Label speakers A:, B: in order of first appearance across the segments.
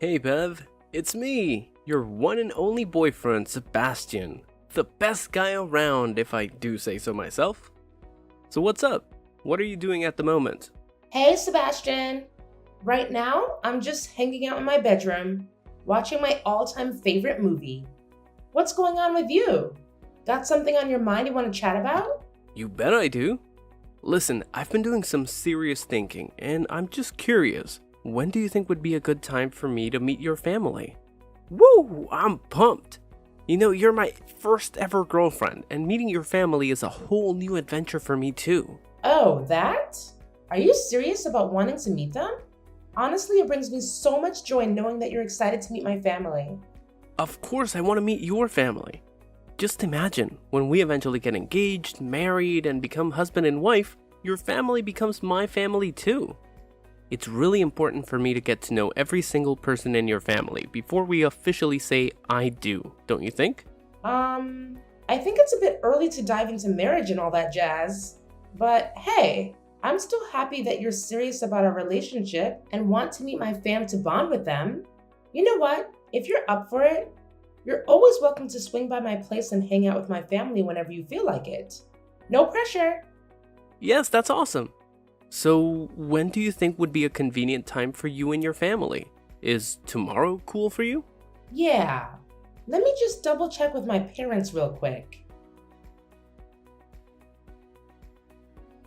A: Hey Bev, it's me, your one and only boyfriend, Sebastian. The best guy around, if I do say so myself. So what's up? What are you doing at the moment?
B: Hey, Sebastian. Right now, I'm just hanging out in my bedroom, watching my all-time favorite movie. What's going on with you? Got something on your mind you want to chat about?
A: You bet I do. Listen, I've been doing some serious thinking, and I'm just curious. When do you think would be a good time for me to meet your family? Woo! I'm pumped! You know, you're my first ever girlfriend, and meeting your family is a whole new adventure for me too.
B: Oh, that? Are you serious about wanting to meet them? Honestly, it brings me so much joy knowing that you're excited to meet my family.
A: Of course, I want to meet your family. Just imagine, when we eventually get engaged, married, and become husband and wife, your family becomes my family too. It's really important for me to get to know every single person in your family before we officially say I do, don't you think?
B: I think it's a bit early to dive into marriage and all that jazz. But hey, I'm still happy that you're serious about our relationship and want to meet my fam to bond with them. You know what? If you're up for it, you're always welcome to swing by my place and hang out with my family whenever you feel like it. No pressure.
A: Yes, that's awesome. So, when do you think would be a convenient time for you and your family? Is tomorrow cool for you?
B: Yeah. Let me just double check with my parents real quick.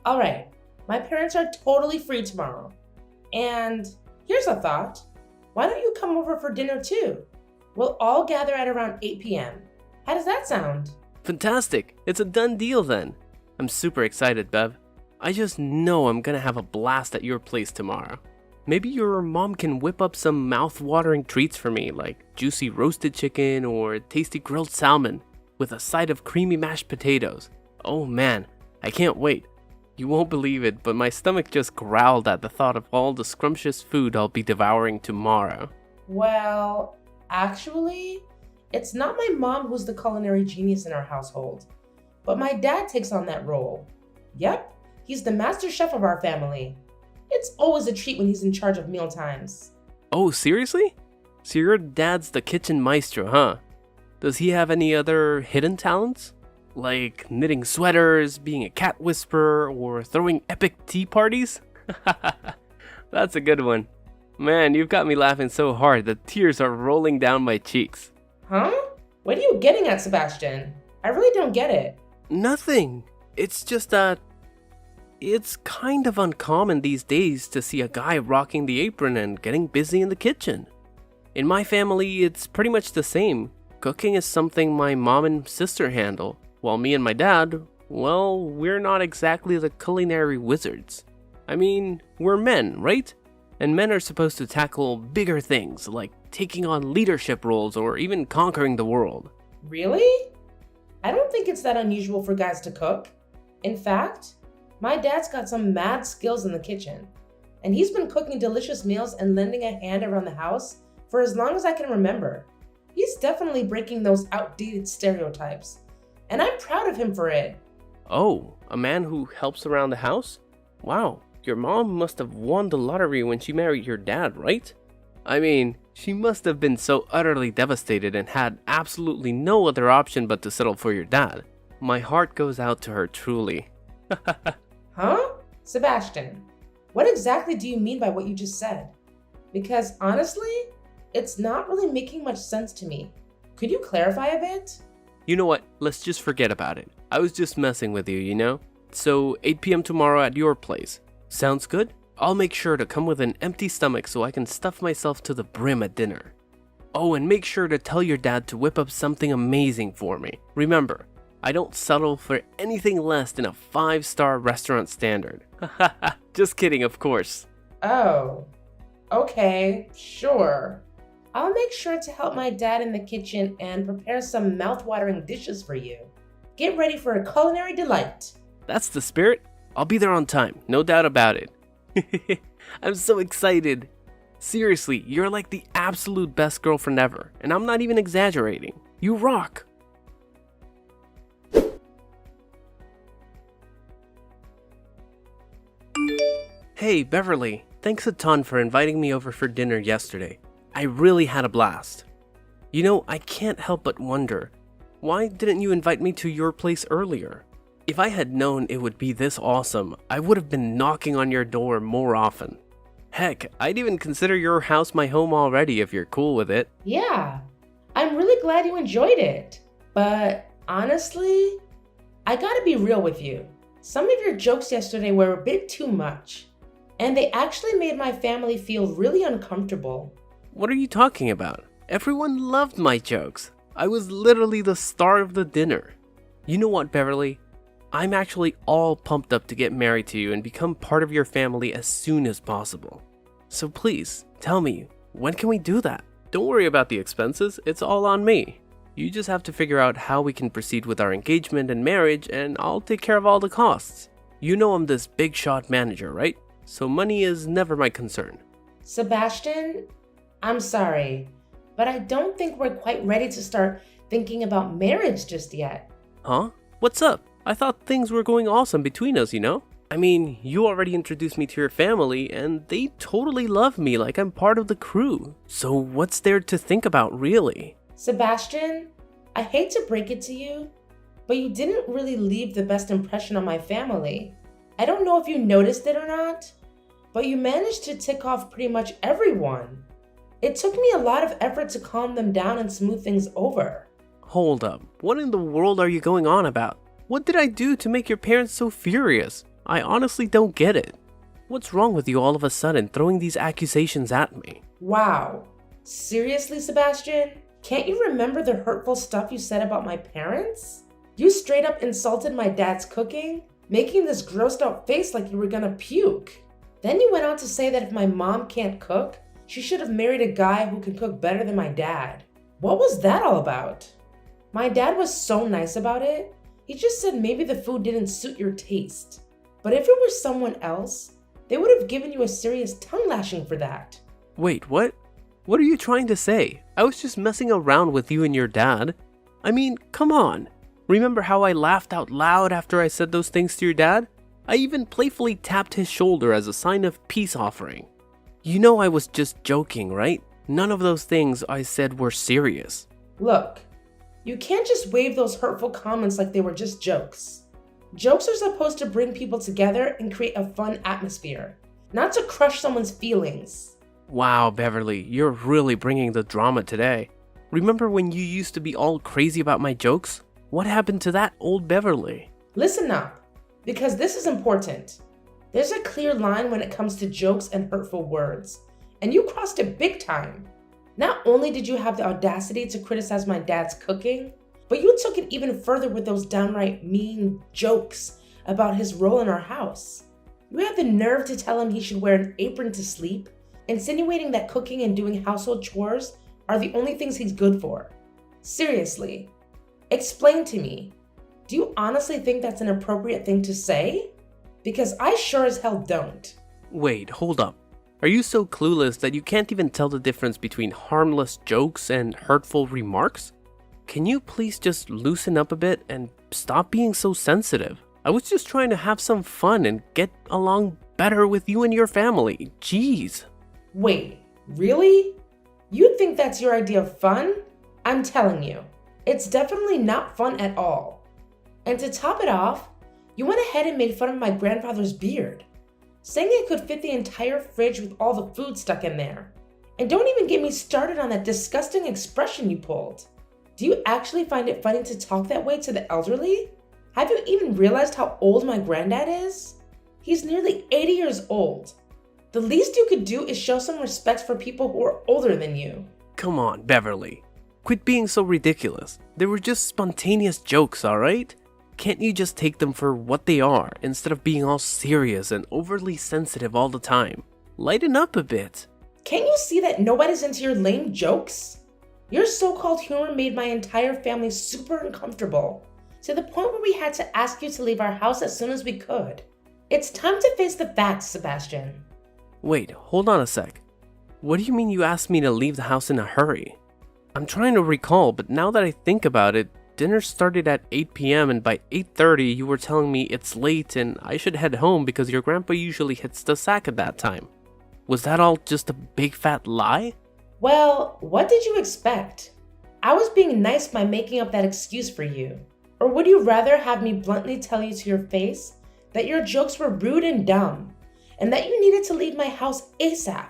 B: All right. My parents are totally free tomorrow. And here's a thought. Why don't you come over for dinner too? We'll all gather at around 8 p.m. How does that sound?
A: Fantastic! It's a done deal then. I'm super excited, Bev. I just know I'm gonna have a blast at your place tomorrow. Maybe your mom can whip up some mouth-watering treats for me, like juicy roasted chicken or tasty grilled salmon with a side of creamy mashed potatoes. Oh man, I can't wait. You won't believe it, but my stomach just growled at the thought of all the scrumptious food I'll be devouring tomorrow.
B: Well, actually, it's not my mom who's the culinary genius in our household, but my dad takes on that role. Yep, he's the master chef of our family. It's always a treat when he's in charge of meal times.
A: Oh, seriously? So your dad's the kitchen maestro, huh? Does he have any other hidden talents? Like knitting sweaters, being a cat whisperer, or throwing epic tea parties? That's a good one. Man, you've got me laughing so hard that tears are rolling down my cheeks.
B: Huh? What are you getting at, Sebastian? I really don't get it.
A: Nothing. It's just that it's kind of uncommon these days to see a guy rocking the apron and getting busy in the kitchen. In my family, it's pretty much the same. Cooking is something my mom and sister handle, while me and my dad, well, we're not exactly the culinary wizards. I mean, we're men, right? And men are supposed to tackle bigger things, like taking on leadership roles or even conquering the world.
B: Really? I don't think it's that unusual for guys to cook. In fact, my dad's got some mad skills in the kitchen, and he's been cooking delicious meals and lending a hand around the house for as long as I can remember. He's definitely breaking those outdated stereotypes, and I'm proud of him for it.
A: Oh, a man who helps around the house? Wow, your mom must have won the lottery when she married your dad, right? I mean, she must have been so utterly devastated and had absolutely no other option but to settle for your dad. My heart goes out to her truly.
B: Huh? Sebastian, what exactly do you mean by what you just said? Because honestly, it's not really making much sense to me. Could you clarify a bit?
A: You know what? Let's just forget about it. I was just messing with you, you know? So 8 p.m. tomorrow at your place. Sounds good? I'll make sure to come with an empty stomach so I can stuff myself to the brim at dinner. Oh, and make sure to tell your dad to whip up something amazing for me. Remember, I don't settle for anything less than a 5-star restaurant standard. Just kidding, of course.
B: Oh, okay, sure. I'll make sure to help my dad in the kitchen and prepare some mouth-watering dishes for you. Get ready for a culinary delight.
A: That's the spirit. I'll be there on time, no doubt about it. I'm so excited. Seriously, you're like the absolute best girlfriend ever, and I'm not even exaggerating. You rock. Hey, Beverly, thanks a ton for inviting me over for dinner yesterday. I really had a blast. You know, I can't help but wonder, why didn't you invite me to your place earlier? If I had known it would be this awesome, I would have been knocking on your door more often. Heck, I'd even consider your house my home already if you're cool with it.
B: Yeah, I'm really glad you enjoyed it. But honestly, I gotta be real with you. Some of your jokes yesterday were a bit too much, and they actually made my family feel really uncomfortable.
A: What are you talking about? Everyone loved my jokes. I was literally the star of the dinner. You know what, Beverly? I'm actually all pumped up to get married to you and become part of your family as soon as possible. So please, tell me, when can we do that? Don't worry about the expenses, it's all on me. You just have to figure out how we can proceed with our engagement and marriage, and I'll take care of all the costs. You know I'm this big shot manager, right? So money is never my concern.
B: Sebastian, I'm sorry, but I don't think we're quite ready to start thinking about marriage just yet.
A: Huh? What's up? I thought things were going awesome between us, you know? I mean, you already introduced me to your family, and they totally love me like I'm part of the crew. So what's there to think about, really?
B: Sebastian, I hate to break it to you, but you didn't really leave the best impression on my family. I don't know if you noticed it or not, but you managed to tick off pretty much everyone. It took me a lot of effort to calm them down and smooth things over.
A: Hold up, what in the world are you going on about? What did I do to make your parents so furious? I honestly don't get it. What's wrong with you all of a sudden throwing these accusations at me?
B: Wow. Seriously, Sebastian? Can't you remember the hurtful stuff you said about my parents? You straight up insulted my dad's cooking, making this grossed out face like you were gonna puke. Then you went on to say that if my mom can't cook, she should have married a guy who can cook better than my dad. What was that all about? My dad was so nice about it. He just said maybe the food didn't suit your taste. But if it were someone else, they would have given you a serious tongue lashing for that.
A: Wait, what? What are you trying to say? I was just messing around with you and your dad. I mean, come on. Remember how I laughed out loud after I said those things to your dad? I even playfully tapped his shoulder as a sign of peace offering. You know I was just joking, right? None of those things I said were serious.
B: Look, you can't just wave those hurtful comments like they were just jokes. Jokes are supposed to bring people together and create a fun atmosphere, not to crush someone's feelings.
A: Wow, Beverly, you're really bringing the drama today. Remember when you used to be all crazy about my jokes? What happened to that old Beverly?
B: Listen up, because this is important. There's a clear line when it comes to jokes and hurtful words, and you crossed it big time. Not only did you have the audacity to criticize my dad's cooking, but you took it even further with those downright mean jokes about his role in our house. You had the nerve to tell him he should wear an apron to sleep, insinuating that cooking and doing household chores are the only things he's good for. Seriously, explain to me, do you honestly think that's an appropriate thing to say? Because I sure as hell don't.
A: Wait, hold up. Are you so clueless that you can't even tell the difference between harmless jokes and hurtful remarks? Can you please just loosen up a bit and stop being so sensitive? I was just trying to have some fun and get along better with you and your family. Jeez.
B: Wait, really? You think that's your idea of fun? I'm telling you, it's definitely not fun at all. And to top it off, you went ahead and made fun of my grandfather's beard, saying it could fit the entire fridge with all the food stuck in there. And don't even get me started on that disgusting expression you pulled. Do you actually find it funny to talk that way to the elderly? Have you even realized how old my granddad is? He's nearly 80 years old. The least you could do is show some respect for people who are older than you.
A: Come on, Beverly. Quit being so ridiculous. They were just spontaneous jokes, alright? Can't you just take them for what they are instead of being all serious and overly sensitive all the time? Lighten up a bit.
B: Can't you see that nobody's into your lame jokes? Your so-called humor made my entire family super uncomfortable, to the point where we had to ask you to leave our house as soon as we could. It's time to face the facts, Sebastian.
A: Wait, hold on a sec. What do you mean you asked me to leave the house in a hurry? I'm trying to recall, but now that I think about it, dinner started at 8 p.m. and by 8:30 you were telling me it's late and I should head home because your grandpa usually hits the sack at that time. Was that all just a big fat lie?
B: Well, what did you expect? I was being nice by making up that excuse for you. Or would you rather have me bluntly tell you to your face that your jokes were rude and dumb, and that you needed to leave my house ASAP?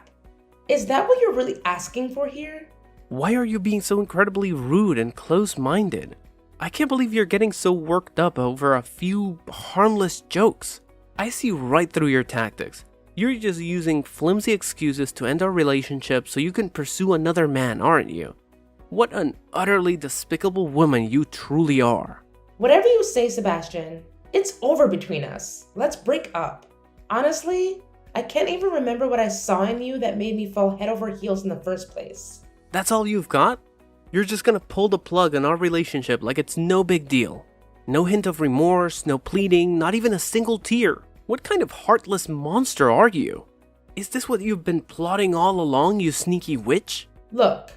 B: Is that what you're really asking for here?
A: Why are you being so incredibly rude and close-minded? I can't believe you're getting so worked up over a few harmless jokes. I see right through your tactics. You're just using flimsy excuses to end our relationship so you can pursue another man, aren't you? What an utterly despicable woman you truly are.
B: Whatever you say, Sebastian, it's over between us. Let's break up. Honestly, I can't even remember what I saw in you that made me fall head over heels in the first place.
A: That's all you've got? You're just gonna pull the plug on our relationship like it's no big deal. No hint of remorse, no pleading, not even a single tear. What kind of heartless monster are you? Is this what you've been plotting all along, you sneaky witch?
B: Look,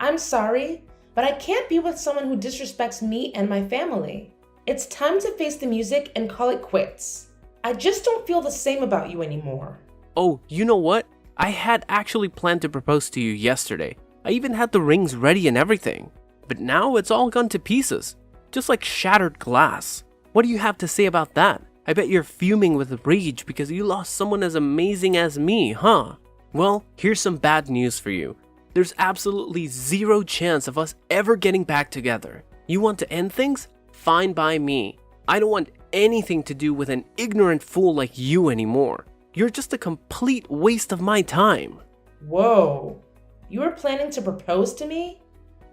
B: I'm sorry, but I can't be with someone who disrespects me and my family. It's time to face the music and call it quits. I just don't feel the same about you anymore.
A: Oh, you know what? I had actually planned to propose to you yesterday. I even had the rings ready and everything. But now it's all gone to pieces. Just like shattered glass. What do you have to say about that? I bet you're fuming with rage because you lost someone as amazing as me, huh? Well, here's some bad news for you. There's absolutely zero chance of us ever getting back together. You want to end things? Fine by me. I don't want anything to do with an ignorant fool like you anymore. You're just a complete waste of my time.
B: Whoa, you were planning to propose to me?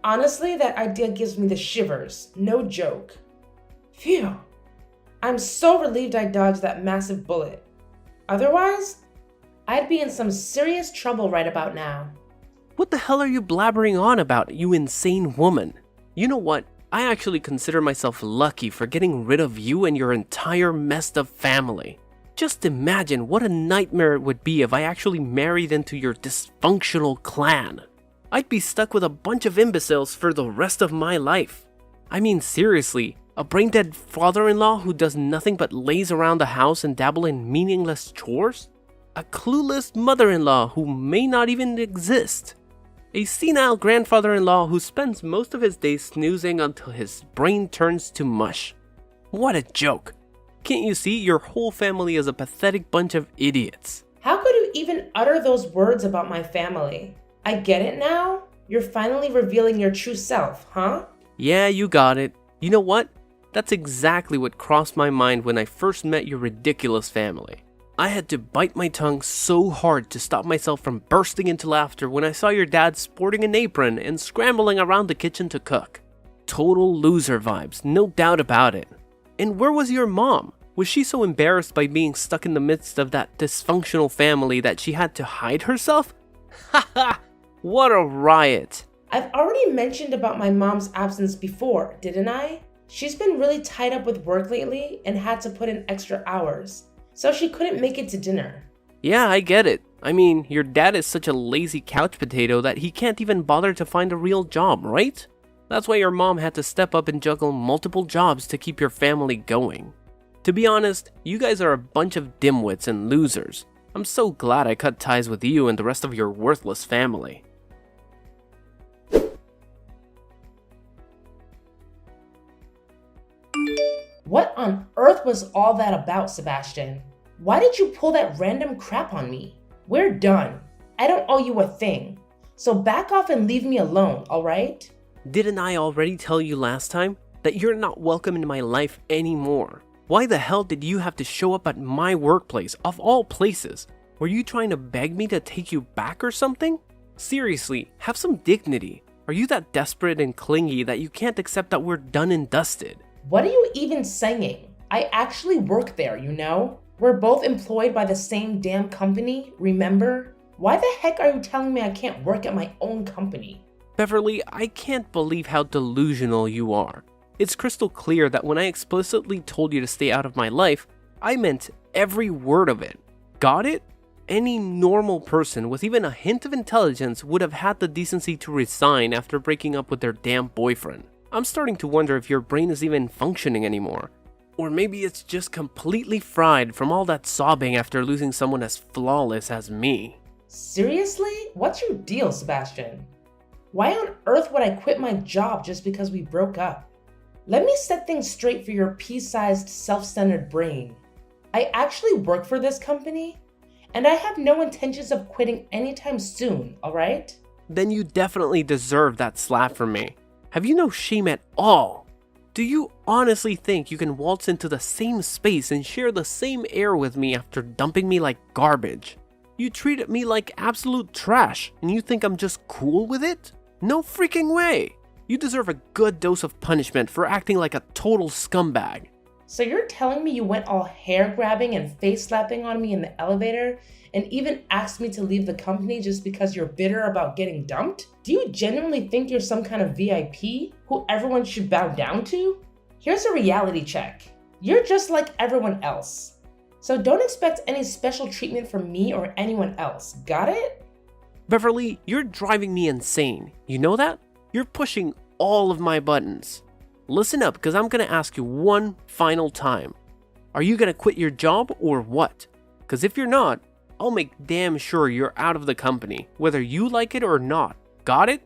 B: Honestly, that idea gives me the shivers, no joke. Phew, I'm so relieved I dodged that massive bullet. Otherwise, I'd be in some serious trouble right about now.
A: What the hell are you blabbering on about, you insane woman? You know what? I actually consider myself lucky for getting rid of you and your entire messed up family. Just imagine what a nightmare it would be if I actually married into your dysfunctional clan. I'd be stuck with a bunch of imbeciles for the rest of my life. I mean, seriously, a brain-dead father-in-law who does nothing but laze around the house and dabble in meaningless chores? A clueless mother-in-law who may not even exist? A senile grandfather-in-law who spends most of his days snoozing until his brain turns to mush. What a joke. Can't you see your whole family is a pathetic bunch of idiots?
B: How could you even utter those words about my family? I get it now? You're finally revealing your true self, huh?
A: Yeah, you got it. You know what? That's exactly what crossed my mind when I first met your ridiculous family. I had to bite my tongue so hard to stop myself from bursting into laughter when I saw your dad sporting an apron and scrambling around the kitchen to cook. Total loser vibes, no doubt about it. And where was your mom? Was she so embarrassed by being stuck in the midst of that dysfunctional family that she had to hide herself? Haha, what a riot.
B: I've already mentioned about my mom's absence before, didn't I? She's been really tied up with work lately and had to put in extra hours, so she couldn't make it to dinner.
A: Yeah, I get it. I mean, your dad is such a lazy couch potato that he can't even bother to find a real job, right? That's why your mom had to step up and juggle multiple jobs to keep your family going. To be honest, you guys are a bunch of dimwits and losers. I'm so glad I cut ties with you and the rest of your worthless family.
B: What on earth was all that about, Sebastian? Why did you pull that random crap on me? We're done. I don't owe you a thing. So back off and leave me alone, alright?
A: Didn't I already tell you last time that you're not welcome in my life anymore? Why the hell did you have to show up at my workplace, of all places? Were you trying to beg me to take you back or something? Seriously, have some dignity. Are you that desperate and clingy that you can't accept that we're done and dusted?
B: What are you even saying? I actually work there, you know? We're both employed by the same damn company, remember? Why the heck are you telling me I can't work at my own company?
A: Beverly, I can't believe how delusional you are. It's crystal clear that when I explicitly told you to stay out of my life, I meant every word of it. Got it? Any normal person with even a hint of intelligence would have had the decency to resign after breaking up with their damn boyfriend. I'm starting to wonder if your brain is even functioning anymore. Or maybe it's just completely fried from all that sobbing after losing someone as flawless as me.
B: Seriously? What's your deal, Sebastian? Why on earth would I quit my job just because we broke up? Let me set things straight for your pea-sized, self-centered brain. I actually work for this company, and I have no intentions of quitting anytime soon, alright?
A: Then you definitely deserve that slap from me. Have you no shame at all? Do you honestly think you can waltz into the same space and share the same air with me after dumping me like garbage? You treated me like absolute trash, and you think I'm just cool with it? No freaking way! You deserve a good dose of punishment for acting like a total scumbag.
B: So you're telling me you went all hair-grabbing and face-slapping on me in the elevator and even asked me to leave the company just because you're bitter about getting dumped? Do you genuinely think you're some kind of VIP who everyone should bow down to? Here's a reality check. You're just like everyone else. So don't expect any special treatment from me or anyone else, got it?
A: Beverly, you're driving me insane. You know that? You're pushing all of my buttons. Listen up, because I'm going to ask you one final time. Are you going to quit your job or what? Because if you're not, I'll make damn sure you're out of the company, whether you like it or not. Got it?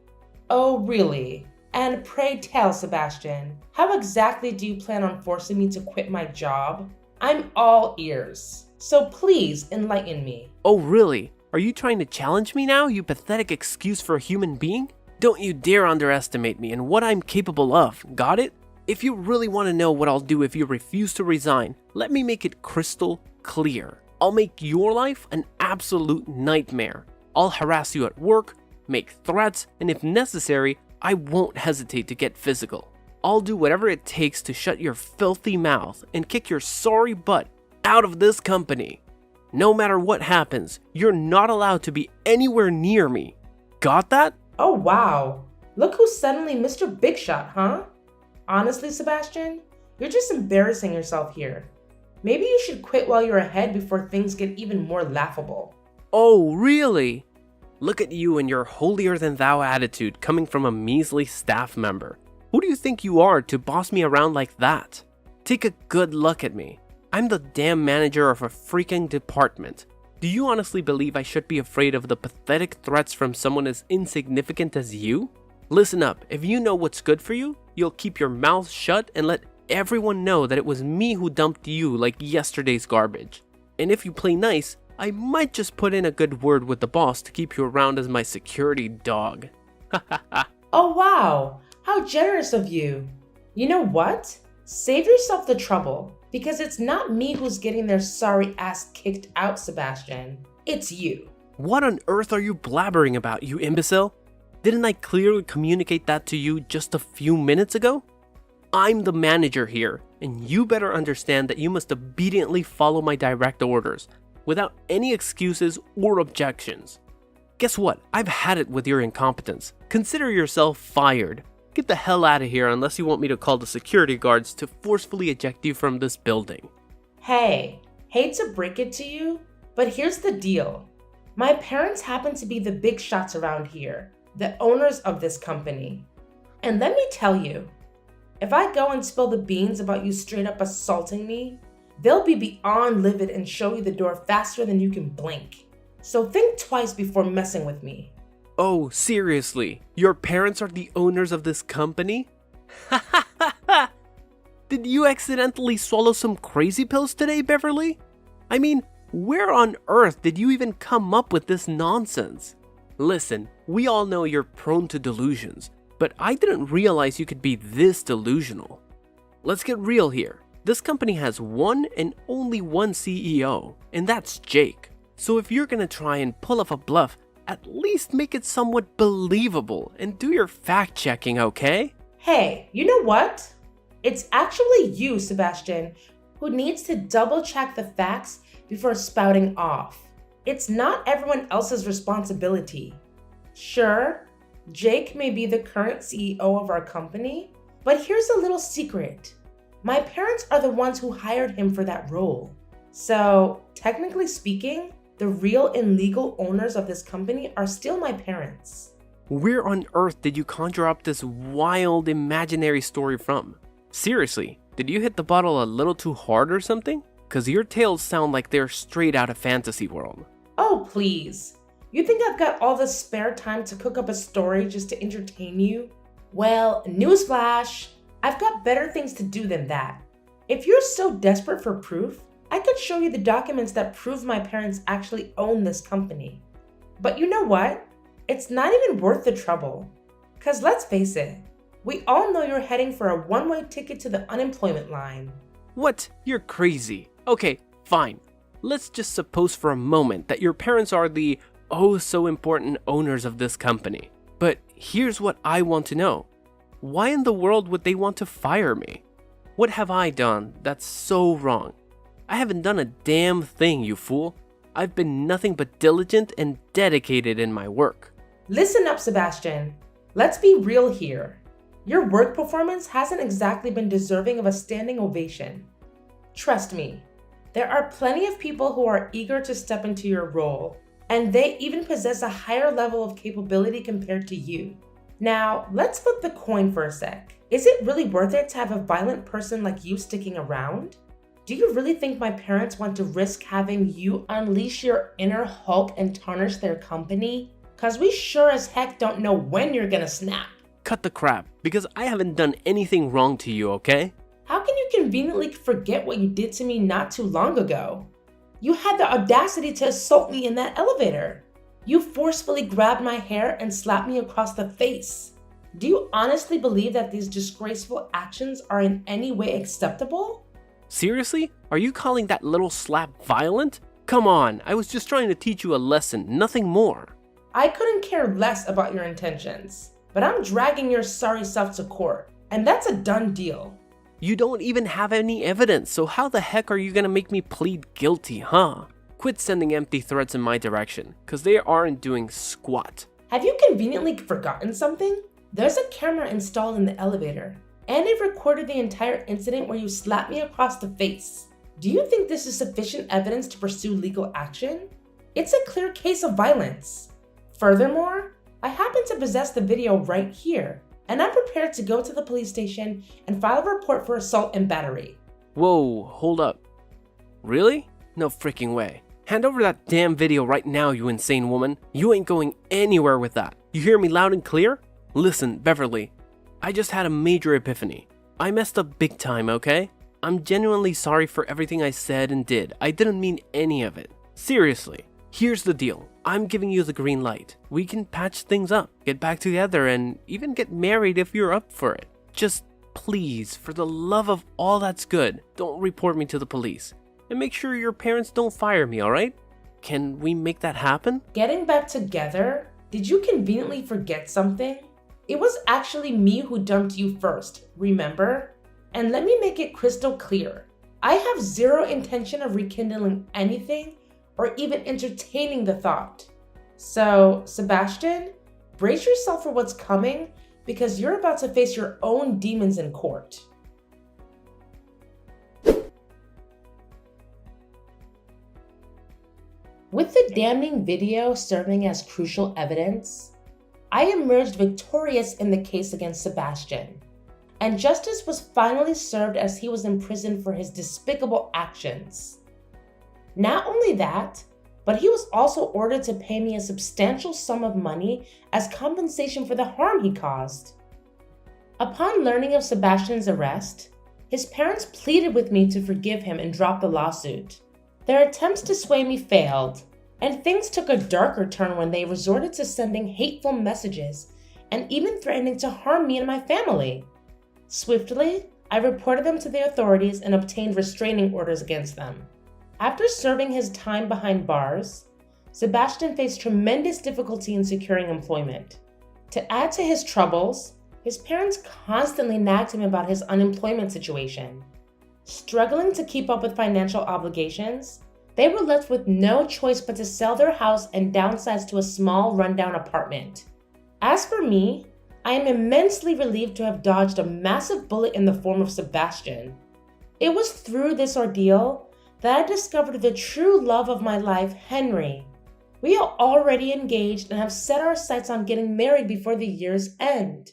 B: Oh, really? And pray tell, Sebastian, how exactly do you plan on forcing me to quit my job? I'm all ears. So please enlighten me.
A: Oh, really? Are you trying to challenge me now, you pathetic excuse for a human being? Don't you dare underestimate me and what I'm capable of, got it? If you really want to know what I'll do if you refuse to resign, let me make it crystal clear. I'll make your life an absolute nightmare. I'll harass you at work, make threats, and if necessary, I won't hesitate to get physical. I'll do whatever it takes to shut your filthy mouth and kick your sorry butt out of this company. No matter what happens, you're not allowed to be anywhere near me. Got that?
B: Oh, wow. Look who's suddenly Mr. Big Shot, huh? Honestly, Sebastian, you're just embarrassing yourself here. Maybe you should quit while you're ahead before things get even more laughable.
A: Oh, really? Look at you and your holier-than-thou attitude coming from a measly staff member. Who do you think you are to boss me around like that? Take a good look at me. I'm the damn manager of a freaking department. Do you honestly believe I should be afraid of the pathetic threats from someone as insignificant as you? Listen up, if you know what's good for you, you'll keep your mouth shut and let everyone know that it was me who dumped you like yesterday's garbage. And if you play nice, I might just put in a good word with the boss to keep you around as my security dog.
B: Oh, wow. How generous of you. You know what? Save yourself the trouble, because it's not me who's getting their sorry ass kicked out, Sebastian. It's you.
A: What on earth are you blabbering about, you imbecile? Didn't I clearly communicate that to you just a few minutes ago? I'm the manager here, and you better understand that you must obediently follow my direct orders, without any excuses or objections. Guess what? I've had it with your incompetence. Consider yourself fired. Get the hell out of here unless you want me to call the security guards to forcefully eject you from this building.
B: Hey, hate to break it to you, but here's the deal. My parents happen to be the big shots around here, the owners of this company. And let me tell you, if I go and spill the beans about you straight up assaulting me, they'll be beyond livid and show you the door faster than you can blink. So think twice before messing with me.
A: Oh, seriously? Your parents are the owners of this company? Did you accidentally swallow some crazy pills today, Beverly? I mean, where on earth did you even come up with this nonsense? Listen, we all know you're prone to delusions, but I didn't realize you could be this delusional. Let's get real here. This company has one and only one CEO, and that's Jake. So if you're gonna try and pull off a bluff, at least make it somewhat believable and do your fact-checking, okay?
B: Hey, you know what? It's actually you, Sebastian, who needs to double-check the facts before spouting off. It's not everyone else's responsibility. Sure, Jake may be the current CEO of our company, but here's a little secret. My parents are the ones who hired him for that role. So, technically speaking, the real and legal owners of this company are still my parents.
A: Where on earth did you conjure up this wild imaginary story from? Seriously, did you hit the bottle a little too hard or something? Cause your tales sound like they're straight out of fantasy world.
B: Oh, please. You think I've got all the spare time to cook up a story just to entertain you? Well, newsflash, I've got better things to do than that. If you're so desperate for proof, I could show you the documents that prove my parents actually own this company. But you know what? It's not even worth the trouble. 'Cause let's face it, we all know you're heading for a one-way ticket to the unemployment line.
A: What? You're crazy. Okay, fine. Let's just suppose for a moment that your parents are the oh so important owners of this company. But here's what I want to know. Why in the world would they want to fire me? What have I done that's so wrong? I haven't done a damn thing, you fool. I've been nothing but diligent and dedicated in my work.
B: Listen up, Sebastian. Let's be real here. Your work performance hasn't exactly been deserving of a standing ovation. Trust me, there are plenty of people who are eager to step into your role, and they even possess a higher level of capability compared to you. Now, let's flip the coin for a sec. Is it really worth it to have a violent person like you sticking around? Do you really think my parents want to risk having you unleash your inner Hulk and tarnish their company? 'Cause we sure as heck don't know when you're gonna snap.
A: Cut the crap, because I haven't done anything wrong to you, okay?
B: How can you conveniently forget what you did to me not too long ago? You had the audacity to assault me in that elevator. You forcefully grabbed my hair and slapped me across the face. Do you honestly believe that these disgraceful actions are in any way acceptable?
A: Seriously? Are you calling that little slap violent? Come on, I was just trying to teach you a lesson, nothing more.
B: I couldn't care less about your intentions, but I'm dragging your sorry self to court, and that's a done deal.
A: You don't even have any evidence, so how the heck are you gonna make me plead guilty, huh? Quit sending empty threats in my direction, cause they aren't doing squat.
B: Have you conveniently forgotten something? There's a camera installed in the elevator, and it recorded the entire incident where you slapped me across the face. Do you think this is sufficient evidence to pursue legal action? It's a clear case of violence. Furthermore, I happen to possess the video right here, and I'm prepared to go to the police station and file a report for assault and battery.
A: Whoa, hold up. Really? No freaking way. Hand over that damn video right now, you insane woman. You ain't going anywhere with that. You hear me loud and clear? Listen, Beverly, I just had a major epiphany. I messed up big time, okay? I'm genuinely sorry for everything I said and did. I didn't mean any of it. Seriously. Here's the deal. I'm giving you the green light. We can patch things up, get back together, and even get married if you're up for it. Just please, for the love of all that's good, don't report me to the police. And make sure your parents don't fire me, alright? Can we make that happen?
B: Getting back together? Did you conveniently forget something? It was actually me who dumped you first, remember? And let me make it crystal clear. I have zero intention of rekindling anything or even entertaining the thought. So, Sebastian, brace yourself for what's coming because you're about to face your own demons in court. With the damning video serving as crucial evidence, I emerged victorious in the case against Sebastian, and justice was finally served as he was imprisoned for his despicable actions. Not only that, but he was also ordered to pay me a substantial sum of money as compensation for the harm he caused. Upon learning of Sebastian's arrest, his parents pleaded with me to forgive him and drop the lawsuit. Their attempts to sway me failed, and things took a darker turn when they resorted to sending hateful messages and even threatening to harm me and my family. Swiftly, I reported them to the authorities and obtained restraining orders against them. After serving his time behind bars, Sebastian faced tremendous difficulty in securing employment. To add to his troubles, his parents constantly nagged him about his unemployment situation. Struggling to keep up with financial obligations, they were left with no choice but to sell their house and downsize to a small, rundown apartment. As for me, I am immensely relieved to have dodged a massive bullet in the form of Sebastian. It was through this ordeal that I discovered the true love of my life, Henry. We are already engaged and have set our sights on getting married before the year's end.